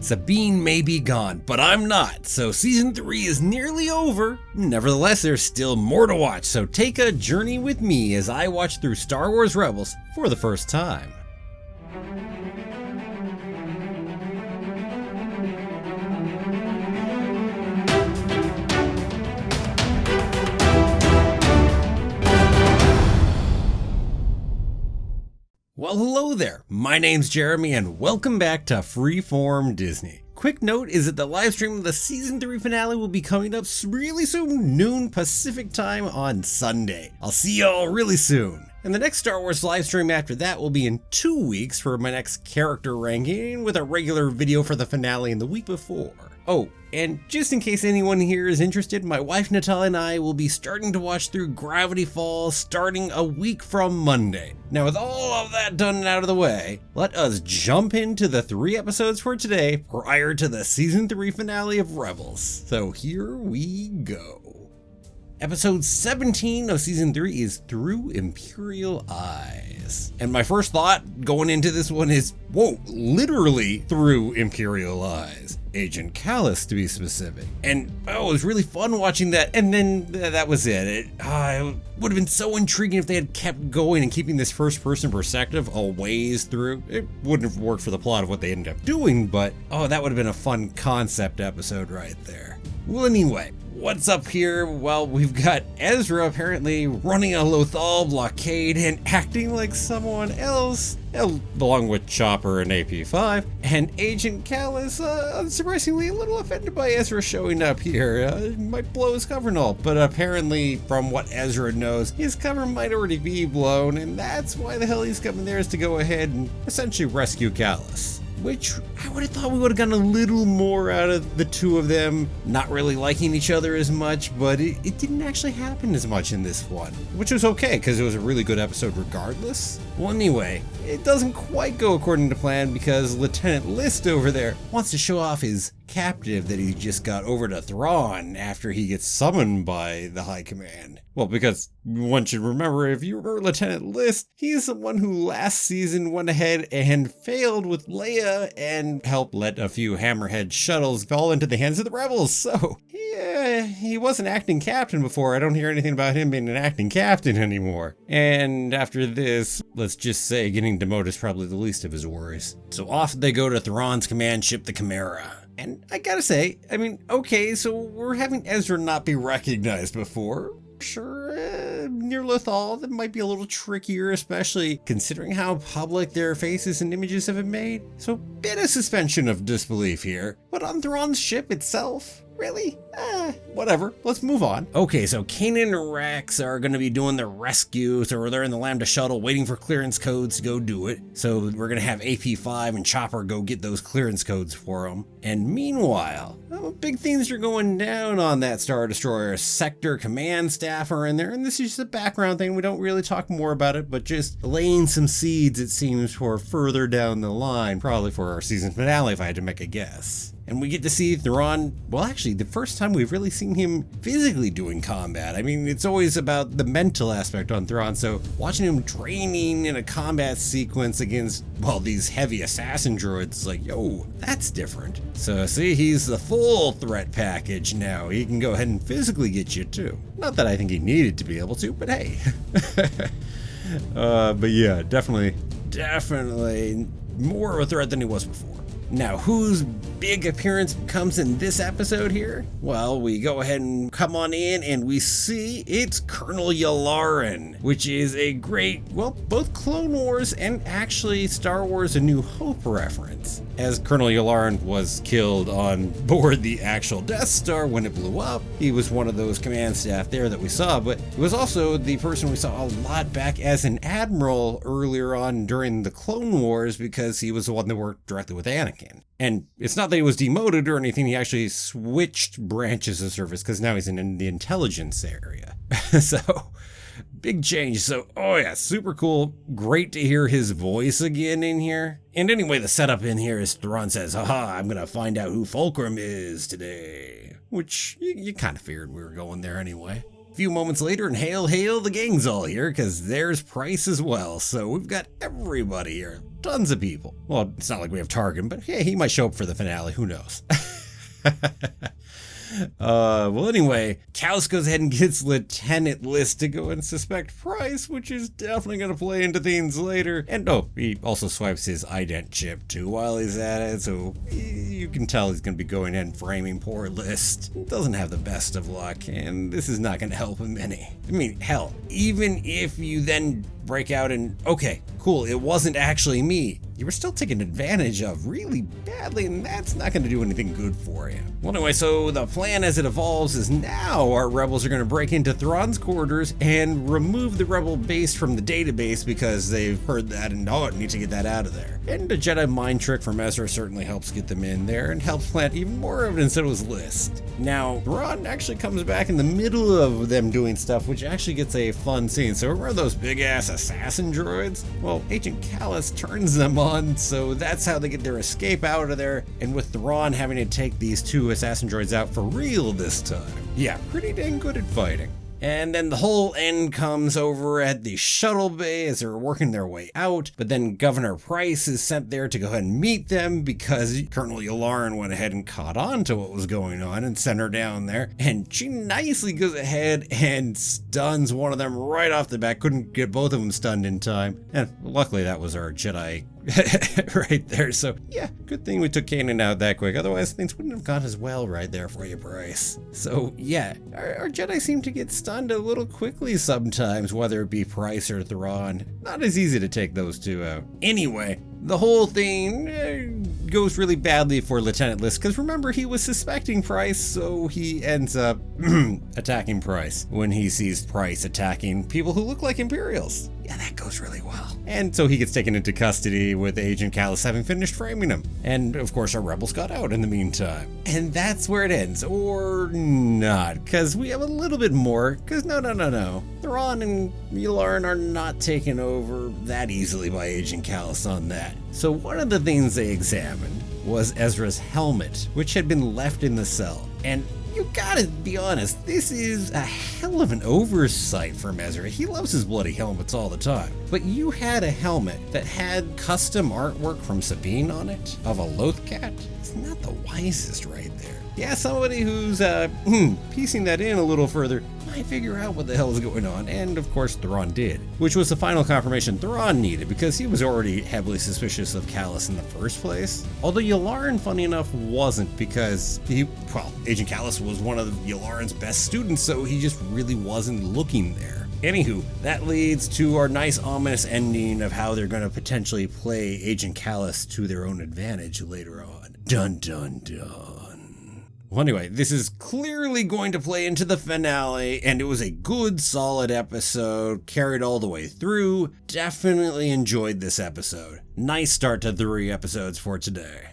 Sabine may be gone, but I'm not, so season 3 is nearly over. Nevertheless, there's still more to watch, so take a journey with me as I watch through Star Wars Rebels for the first time. Well, hello there. My name's Jeremy and welcome back to Freeform Disney. Quick note is that the live stream of the season 3 finale will be coming up really soon, noon Pacific time on Sunday. I'll see y'all really soon. And the next Star Wars live stream after that will be in 2 weeks for my next character ranking, with a regular video for the finale in the week before. Oh, and just in case anyone here is interested, my wife Natalia and I will be starting to watch through Gravity Falls starting a week from Monday. Now with all of that done and out of the way, let us jump into the 3 episodes for today prior to the season 3 finale of Rebels. So here we go. Episode 17 of season 3 is Through Imperial Eyes. And my first thought going into this one is, whoa, literally through Imperial Eyes. Agent Kallus, to be specific. And it was really fun watching that, and then that was it. It would have been so intriguing if they had kept going and keeping this first-person perspective a ways through. It wouldn't have worked for the plot of what they ended up doing, but that would have been a fun concept episode right there. Well, anyway, what's up here? Well, we've got Ezra apparently running a Lothal blockade and acting like someone else, along with Chopper and AP5, and Agent Kallus, unsurprisingly, a little offended by Ezra showing up here. It might blow his cover and all, but apparently, from what Ezra knows, his cover might already be blown, and that's why the hell he's coming there, is to go ahead and essentially rescue Kallus. Which I would have thought we would have gotten a little more out of the two of them not really liking each other as much, but it didn't actually happen as much in this one, which was okay because it was a really good episode regardless. Well, anyway, it doesn't quite go according to plan because Lieutenant List over there wants to show off his captive that he just got over to Thrawn after he gets summoned by the High Command. Well, because one should remember, if you remember Lieutenant List, he's the one who last season went ahead and failed with Leia and helped let a few Hammerhead shuttles fall into the hands of the rebels. So, yeah, he wasn't acting captain before. I don't hear anything about him being an acting captain anymore. And after this, let's just say getting demoted is probably the least of his worries. So off they go to Thrawn's command ship, the Chimera. And I gotta say, I mean, okay, so we're having Ezra not be recognized before. Sure, near Lothal, that might be a little trickier, especially considering how public their faces and images have been made. So, bit of suspension of disbelief here. But on Thrawn's ship itself, really? Whatever. Let's move on. Okay, so Kanan and Rex are going to be doing the rescue, so they're in the Lambda shuttle waiting for clearance codes to go do it. So we're going to have AP5 and Chopper go get those clearance codes for them. And meanwhile, big things are going down on that Star Destroyer. Sector command staff are in there, and this is just a background thing. We don't really talk more about it, but just laying some seeds, it seems, for further down the line, probably for our season finale, if I had to make a guess. And we get to see Thrawn, well, actually, the first time we've really seen him physically doing combat. I mean, it's always about the mental aspect on Thrawn, so watching him training in a combat sequence against, well, these heavy assassin droids, like, yo, that's different. So, see, he's the full threat package now. He can go ahead and physically get you, too. Not that I think he needed to be able to, but hey. But yeah, definitely more of a threat than he was before. Now, whose big appearance comes in this episode here? Well, we go ahead and come on in and we see it's Colonel Yalaran, which is a great, well, both Clone Wars and actually Star Wars A New Hope reference, as Colonel Yalaran was killed on board the actual Death Star when it blew up. He was one of those command staff there that we saw, but he was also the person we saw a lot back as an admiral earlier on during the Clone Wars, because he was the one that worked directly with Anakin. And it's not that he was demoted or anything, he actually switched branches of service because now he's in the intelligence area. So, big change. So, oh yeah, super cool. Great to hear his voice again in here. And anyway, the setup in here is Thrawn says, haha, I'm gonna find out who Fulcrum is today. Which you kind of figured we were going there anyway. A few moments later, and hail, hail, the gang's all here, because there's Price as well. So we've got everybody here. Tons of people. Well, it's not like we have Targan, but hey, he might show up for the finale. Who knows? Well, anyway, Callus goes ahead and gets Lieutenant List to go and suspect Price, which is definitely going to play into things later. And he also swipes his ident chip too while he's at it, so you can tell he's going to be going in and framing poor List. Doesn't have the best of luck, and this is not going to help him any. I mean, hell, even if you then break out and, okay, cool, it wasn't actually me, you were still taken advantage of really badly, and that's not going to do anything good for you. Well, anyway, so the plan as it evolves is now our rebels are going to break into Thrawn's quarters and remove the rebel base from the database because they've heard that and need to get that out of there. And a Jedi mind trick from Ezra certainly helps get them in there and helps plant even more evidence that it was List. Now, Thrawn actually comes back in the middle of them doing stuff, which actually gets a fun scene. So remember those big-ass assassin droids? Well, Agent Callus turns them on, so that's how they get their escape out of there, and with Thrawn having to take these 2 assassin droids out for real this time. Yeah, pretty dang good at fighting. And then the whole end comes over at the shuttle bay as they're working their way out, but then Governor Price is sent there to go ahead and meet them because Colonel Yalaran went ahead and caught on to what was going on and sent her down there, and she nicely goes ahead and stuns one of them right off the bat. Couldn't get both of them stunned in time, and luckily that was our Jedi right there. So yeah, good thing we took Kanan out that quick, otherwise things wouldn't have gone as well right there for you, Bryce. So yeah, our Jedi seem to get stunned a little quickly sometimes, whether it be Price or Thrawn. Not as easy to take those 2 out. Anyway, the whole thing goes really badly for Lieutenant List, because remember, he was suspecting Price, so he ends up attacking Price when he sees Price attacking people who look like Imperials. Yeah, that goes really well. And so he gets taken into custody with Agent Callus having finished framing him. And of course our rebels got out in the meantime. And that's where it ends, or not, because we have a little bit more, because no. Thrawn and Yalaran are not taken over that easily by Agent Callus on that. So one of the things they examined was Ezra's helmet, which had been left in the cell. And you gotta be honest, this is a hell of an oversight from Ezra. He loves his bloody helmets all the time. But you had a helmet that had custom artwork from Sabine on it, of a Lothcat. It's not the wisest right there. Yeah, somebody who's piecing that in a little further might figure out what the hell is going on, and of course Thrawn did, which was the final confirmation Thrawn needed because he was already heavily suspicious of Callus in the first place. Although Yalaran, funny enough, wasn't, because Agent Callus was one of Yalaran's best students, so he just really wasn't looking there. Anywho, that leads to our nice ominous ending of how they're going to potentially play Agent Callus to their own advantage later on. Dun dun dun. Well, anyway, this is clearly going to play into the finale, and it was a good, solid episode, carried all the way through. Definitely enjoyed this episode. Nice start to 3 episodes for today.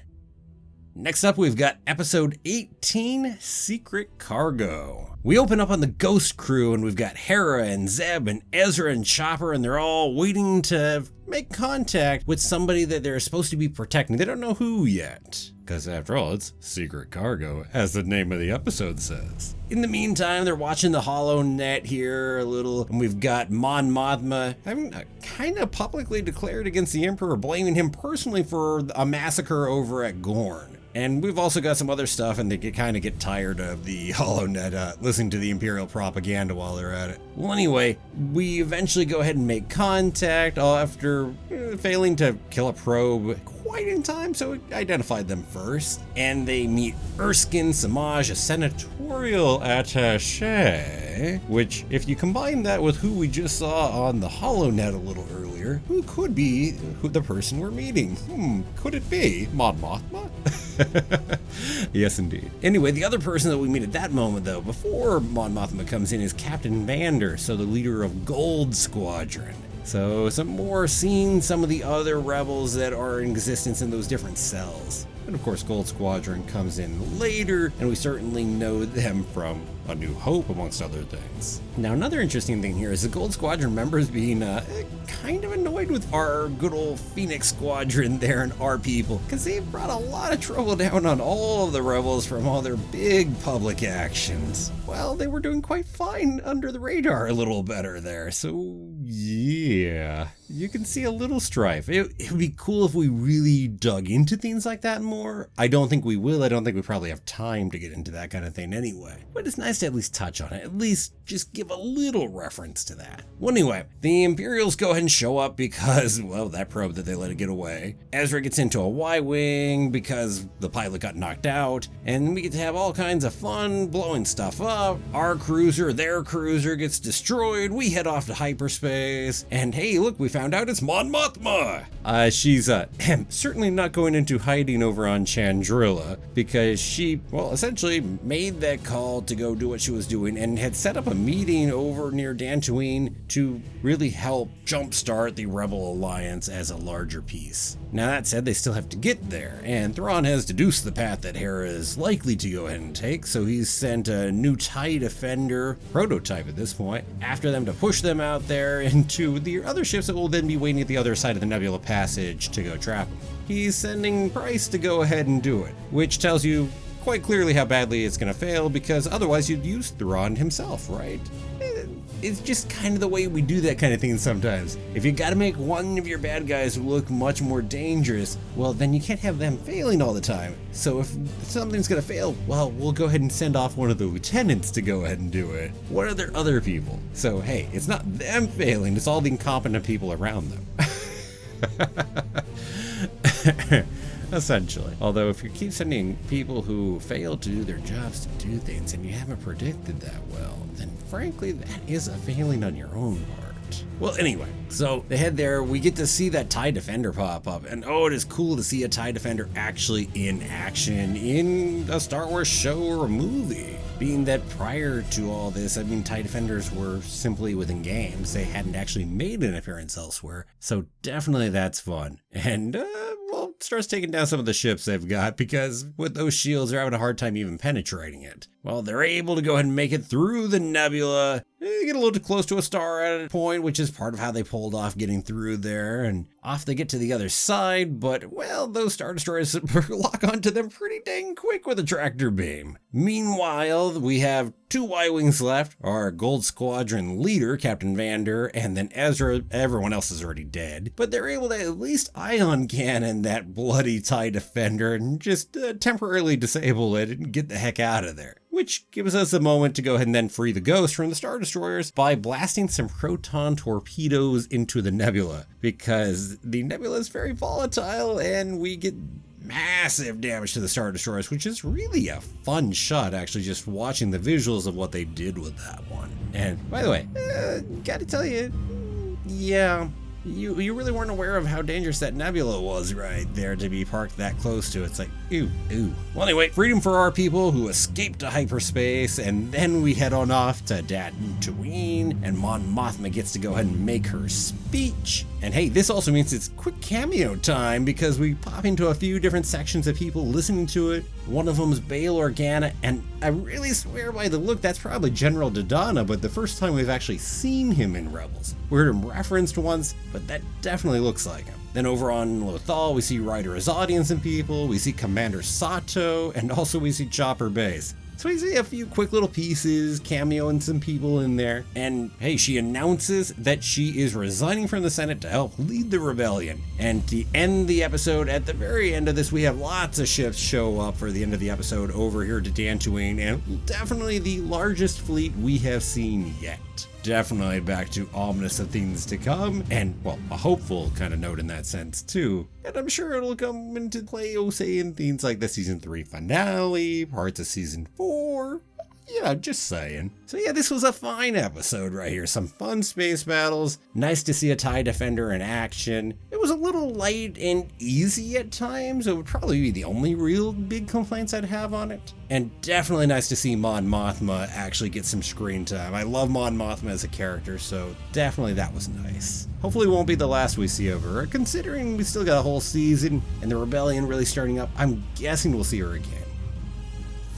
Next up, we've got episode 18, Secret Cargo. We open up on the Ghost Crew, and we've got Hera and Zeb and Ezra and Chopper, and they're all waiting to make contact with somebody that they're supposed to be protecting. They don't know who yet, because after all, it's Secret Cargo, as the name of the episode says. In the meantime, they're watching the HoloNet here a little, and we've got Mon Mothma having kind of publicly declared against the Emperor, blaming him personally for a massacre over at Gorn. And we've also got some other stuff, and they kind of get tired of the HoloNet listening to the Imperial propaganda while they're at it. Well, anyway, we eventually go ahead and make contact after failing to kill a probe quite in time, so it identified them first. And they meet Erskine Samaj, a senatorial attaché, which, if you combine that with who we just saw on the HoloNet a little earlier, who could be the person we're meeting? Could it be Mon Mothma? Yes, indeed. Anyway, the other person that we meet at that moment, though, before Mon Mothma comes in, is Captain Vander, so the leader of Gold Squadron. So some more seeing some of the other rebels that are in existence in those different cells. And of course, Gold Squadron comes in later, and we certainly know them from A New Hope, amongst other things. Now, another interesting thing here is the Gold Squadron members being kind of annoyed with our good old Phoenix Squadron there and our people, because they've brought a lot of trouble down on all of the rebels from all their big public actions. well, they were doing quite fine under the radar a little better there. So, yeah, you can see a little strife. It would be cool if we really dug into things like that more. I don't think we will. I don't think we probably have time to get into that kind of thing anyway. But it's nice to at least touch on it, at least just give a little reference to that. Well, anyway, the Imperials go ahead and show up because, well, that probe that they let it get away. Ezra gets into a Y-wing because the pilot got knocked out, and we get to have all kinds of fun blowing stuff up. Our cruiser, their cruiser gets destroyed. We head off to hyperspace, and hey, look, we found out it's Mon Mothma. She's certainly not going into hiding over on Chandrilla because she, well, essentially made that call to go do what she was doing and had set up a meeting over near Dantooine to really help jumpstart the Rebel Alliance as a larger piece. Now that said, they still have to get there, and Thrawn has deduced the path that Hera is likely to go ahead and take, so he's sent a new TIE Defender, prototype at this point, after them to push them out there into the other ships that will then be waiting at the other side of the Nebula Passage to go trap them. He's sending Price to go ahead and do it, which tells you quite clearly how badly it's going to fail, because otherwise you'd use Thrawn himself, right? It's just kind of the way we do that kind of thing sometimes. If you gotta make one of your bad guys look much more dangerous, well, then you can't have them failing all the time. So if something's gonna fail, well, we'll go ahead and send off one of the lieutenants to go ahead and do it. What are their other people? So hey, it's not them failing, it's all the incompetent people around them. Essentially. Although if you keep sending people who fail to do their jobs to do things and you haven't predicted that well, then frankly that is a failing on your own part. Well, anyway, so they head there, we get to see that TIE Defender pop up, and oh, it is cool to see a TIE Defender actually in action in a Star Wars show or a movie. Being that prior to all this, I mean, TIE Defenders were simply within games. They hadn't actually made an appearance elsewhere. So definitely that's fun. And, well, starts taking down some of the ships they've got because with those shields, they're having a hard time even penetrating it. Well, they're able to go ahead and make it through the nebula. They get a little too close to a star at a point, which is part of how they pulled off getting through there. And off they get to the other side, but, well, those Star Destroyers lock onto them pretty dang quick with a tractor beam. Meanwhile, we have 2 Y-Wings left, our Gold Squadron leader, Captain Vander, and then Ezra. Everyone else is already dead, but they're able to at least ion cannon that bloody TIE Defender and just temporarily disable it and get the heck out of there. Which gives us a moment to go ahead and then free the Ghost from the Star Destroyers by blasting some proton torpedoes into the nebula, because the nebula is very volatile and we get massive damage to the Star Destroyers, which is really a fun shot, actually, just watching the visuals of what they did with that one. And by the way, gotta tell you, yeah, you really weren't aware of how dangerous that nebula was right there to be parked that close to it. It's like, ooh. Well, anyway, freedom for our people who escaped to hyperspace, and then we head on off to Dantooine, and Mon Mothma gets to go ahead and make her speech. And hey, this also means it's quick cameo time because we pop into a few different sections of people listening to it. One of them is Bail Organa, and I really swear by the look that's probably General Dodonna, but the first time we've actually seen him in Rebels. We heard him referenced once, but that definitely looks like him. Then over on Lothal, we see Ryder Azadian and people, we see Commander Sato, and also we see Chopper Base. So we see a few quick little pieces, cameoing some people in there, and hey, she announces that she is resigning from the Senate to help lead the rebellion. And to end the episode, at the very end of this, we have lots of ships show up for the end of the episode over here to Dantooine, and definitely the largest fleet we have seen yet. Definitely back to ominous of things to come, and, well, a hopeful kind of note in that sense, too. And I'm sure it'll come into play, say, in things like the Season 3 finale, parts of Season 4. Yeah, just saying. So yeah, this was a fine episode right here. Some fun space battles. Nice to see a TIE Defender in action. It was a little light and easy at times. It would probably be the only real big complaints I'd have on it. And definitely nice to see Mon Mothma actually get some screen time. I love Mon Mothma as a character, so definitely that was nice. Hopefully it won't be the last we see of her. Considering we still got a whole season and the rebellion really starting up, I'm guessing we'll see her again.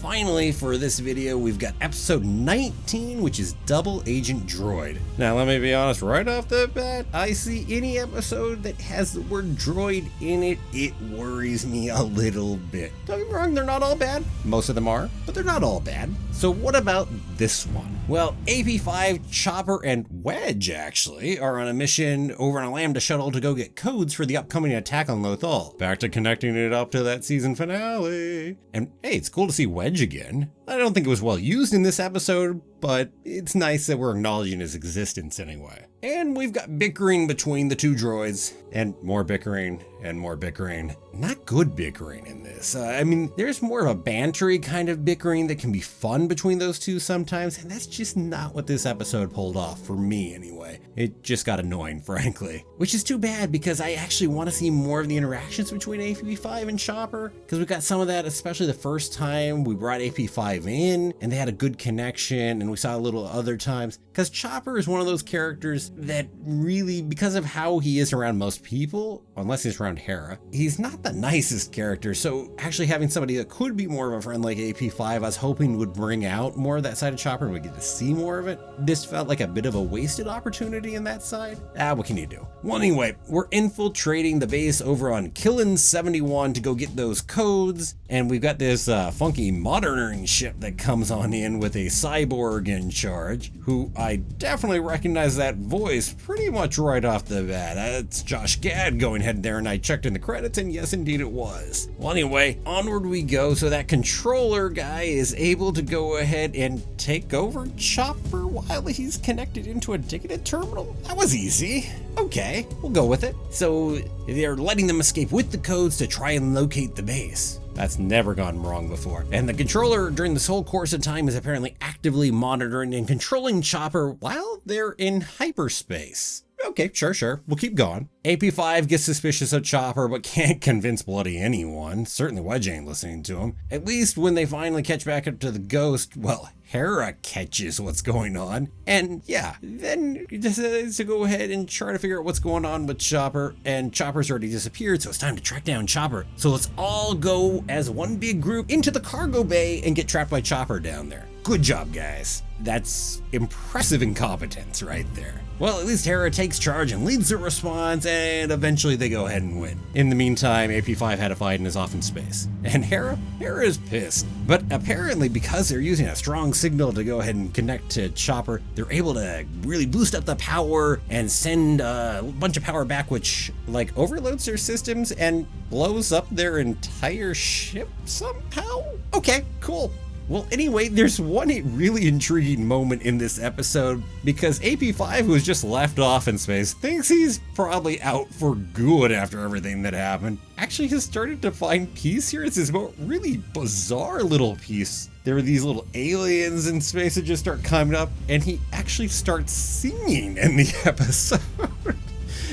finally, for this video, we've got episode 19, which is Double Agent Droid. Now, let me be honest, right off the bat, I see any episode that has the word droid in it, it worries me a little bit. Don't get me wrong, they're not all bad. Most of them are, but they're not all bad. So what about this one? Well, AP5, Chopper, and Wedge, actually, are on a mission over on a Lambda shuttle to go get codes for the upcoming attack on Lothal. Back to connecting it up to that season finale. And hey, it's cool to see Wedge again. I don't think it was well used in this episode, but it's nice that we're acknowledging his existence anyway. And we've got bickering between the two droids, and more bickering, and more bickering. Not good bickering in this. I mean, there's more of a bantery kind of bickering that can be fun between those two sometimes, and that's just not what this episode pulled off, for me anyway. It just got annoying, frankly. Which is too bad, because I actually want to see more of the interactions between AP5 and Chopper, because we got some of that, especially the first time we brought AP5 in, and they had a good connection, and we saw a little other times, because Chopper is one of those characters that really, because of how he is around most people, unless he's around Hera, he's not the nicest character. So actually having somebody that could be more of a friend like AP5, I was hoping would bring out more of that side of Chopper and we get to see more of it. This felt like a bit of a wasted opportunity in that side. What can you do? Well, anyway, we're infiltrating the base over on Killin 71 to go get those codes, and we've got this funky modern ship that comes on in with a cyborg in charge, who I definitely recognize that voice pretty much right off the bat. It's Josh Gad going ahead there, and I checked in the credits, and yes, indeed it was. Well, anyway, onward we go. So that controller guy is able to go ahead and take over Chopper while he's connected into a ticketed terminal. That was easy. Okay, we'll go with it. So they're letting them escape with the codes to try and locate the base. That's never gone wrong before. And the controller during this whole course of time is apparently actively monitoring and controlling Chopper while they're in hyperspace. Okay, sure, we'll keep going. AP5 gets suspicious of Chopper, but can't convince bloody anyone. Certainly Wedge ain't listening to him. At least when they finally catch back up to the ghost, well, Hera catches what's going on. And yeah, then he decides to go ahead and try to figure out what's going on with Chopper, and Chopper's already disappeared, so it's time to track down Chopper. So let's all go as one big group into the cargo bay and get trapped by Chopper down there. Good job, guys. That's impressive incompetence right there. Well, at least Hera takes charge and leads the response, and eventually they go ahead and win. In the meantime, AP5 had a fight and is off in space. And Hera is pissed. But apparently, because they're using a strong signal to go ahead and connect to Chopper, they're able to really boost up the power and send a bunch of power back, which like overloads their systems and blows up their entire ship somehow? Okay, cool. Well, anyway, there's one really intriguing moment in this episode, because AP5, who was just left off in space, thinks he's probably out for good after everything that happened, actually has started to find peace here. It's this really bizarre little piece. There were these little aliens in space that just start coming up, and he actually starts singing in the episode.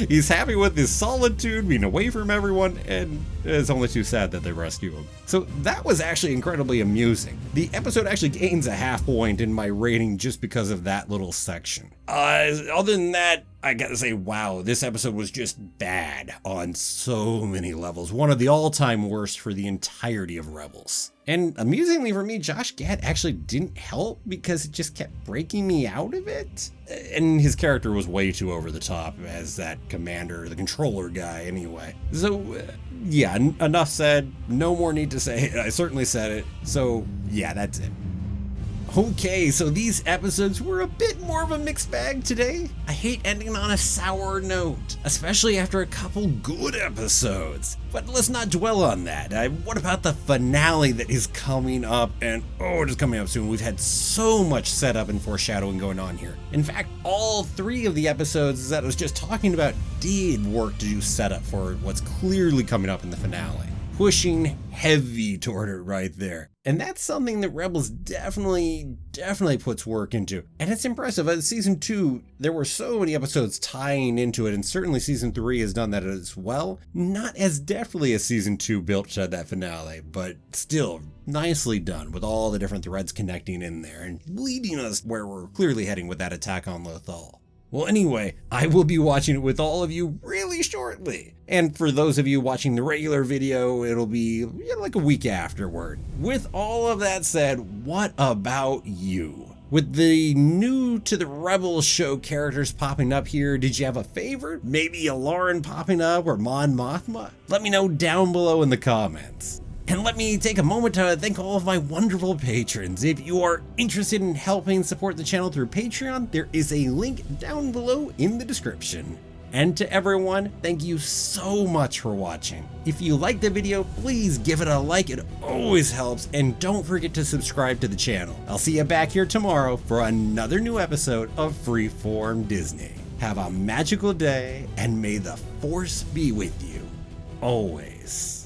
He's happy with his solitude, being away from everyone, and it's only too sad that they rescue him. So that was actually incredibly amusing. The episode actually gains a half point in my rating just because of that little section. Other than that, I gotta say, wow, this episode was just bad on so many levels. One of the all-time worst for the entirety of Rebels. And amusingly for me, Josh Gad actually didn't help because it just kept breaking me out of it. And his character was way too over the top as that commander, the controller guy anyway. So yeah, enough said, no more need to say it. I certainly said it. So yeah, that's it. Okay, so these episodes were a bit more of a mixed bag today. I hate ending on a sour note, especially after a couple good episodes. But let's not dwell on that. What about the finale that is coming up? And oh, it is coming up soon. We've had so much setup and foreshadowing going on here. In fact, all three of the episodes that I was just talking about did work to do setup for what's clearly coming up in the finale. Pushing heavy toward it right there. And that's something that Rebels definitely puts work into. And it's impressive. As season 2, there were so many episodes tying into it, and certainly season 3 has done that as well. Not as deftly as season 2 built to that finale, but still nicely done with all the different threads connecting in there and leading us where we're clearly heading with that attack on Lothal. Well, anyway, I will be watching it with all of you really shortly. And for those of you watching the regular video, it'll be like a week afterward. With all of that said, what about you? With the new to the Rebels show characters popping up here, did you have a favorite? Maybe Yalaran popping up or Mon Mothma? Let me know down below in the comments. And let me take a moment to thank all of my wonderful patrons. If you are interested in helping support the channel through Patreon, there is a link down below in the description. And to everyone, thank you so much for watching. If you liked the video, please give it a like, it always helps, and don't forget to subscribe to the channel. I'll see you back here tomorrow for another new episode of Freeform Disney. Have a magical day, and may the Force be with you, always.